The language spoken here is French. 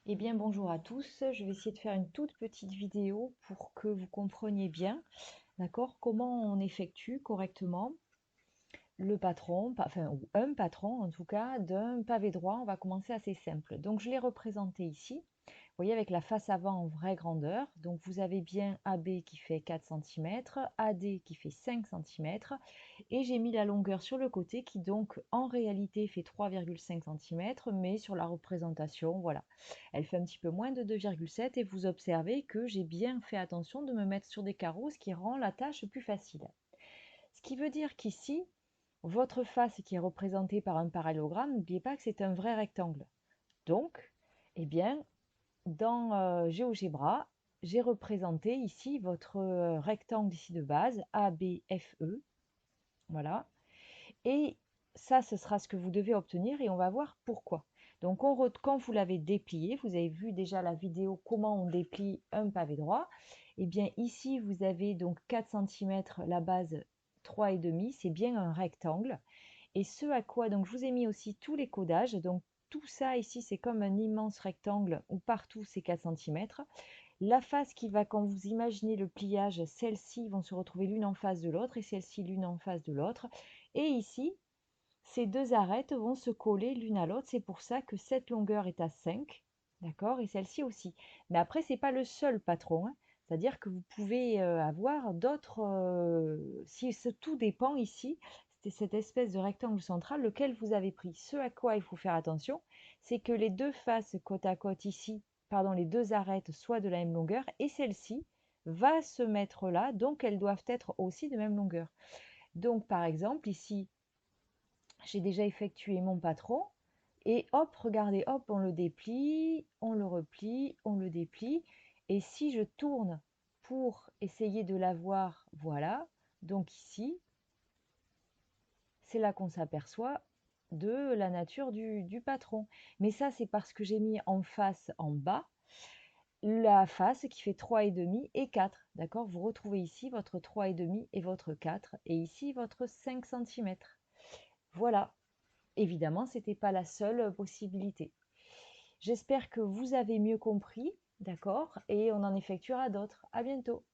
Eh bien, bonjour à tous. Je vais essayer de faire une toute petite vidéo pour que vous compreniez bien, d'accord, comment on effectue correctement le patron, enfin, ou un patron en tout cas, d'un pavé droit. On va commencer assez simple. Donc, je l'ai représenté ici. Vous voyez, avec la face avant en vraie grandeur. Donc, vous avez bien AB qui fait 4 cm, AD qui fait 5 cm, et j'ai mis la longueur sur le côté qui donc en réalité fait 3,5 cm, mais sur la représentation, voilà, elle fait un petit peu moins de 2,7 et vous observez que j'ai bien fait attention de me mettre sur des carreaux, ce qui rend la tâche plus facile. Ce qui veut dire qu'ici, votre face qui est représentée par un parallélogramme, n'oubliez pas que c'est un vrai rectangle. Donc, eh bien, dans GeoGebra, j'ai représenté ici votre rectangle ici de base, ABFE, voilà. Et ça, ce sera ce que vous devez obtenir et on va voir pourquoi. Donc, quand vous l'avez déplié, vous avez vu déjà la vidéo comment on déplie un pavé droit. Et bien ici, vous avez donc 4 cm, la base 3,5, c'est bien un rectangle. Et ce à quoi, donc je vous ai mis aussi tous les codages. Donc tout ça ici, c'est comme un immense rectangle où partout c'est 4 cm. La face qui va, quand vous imaginez le pliage, celles-ci vont se retrouver l'une en face de l'autre et celle-ci l'une en face de l'autre. Et ici, ces deux arêtes vont se coller l'une à l'autre. C'est pour ça que cette longueur est à 5, d'accord, et celle-ci aussi. Mais après, ce n'est pas le seul patron, hein. C'est-à-dire que vous pouvez avoir d'autres... si tout dépend ici, c'est cette espèce de rectangle central, lequel vous avez pris. Ce à quoi il faut faire attention, c'est que les deux faces côte à côte ici, pardon, les deux arêtes soient de la même longueur, et celle-ci va se mettre là, donc elles doivent être aussi de même longueur. Donc par exemple, ici, j'ai déjà effectué mon patron et hop, regardez, hop, on le déplie, on le replie, on le déplie. Et si je tourne pour essayer de l'avoir, voilà, donc ici, c'est là qu'on s'aperçoit de la nature du patron. Mais ça, c'est parce que j'ai mis en face, en bas, la face qui fait 3,5 et 4. D'accord? Vous retrouvez ici votre 3,5 et votre 4, et ici votre 5 cm. Voilà. Évidemment, ce n'était pas la seule possibilité. J'espère que vous avez mieux compris, d'accord? Et on en effectuera d'autres. À bientôt.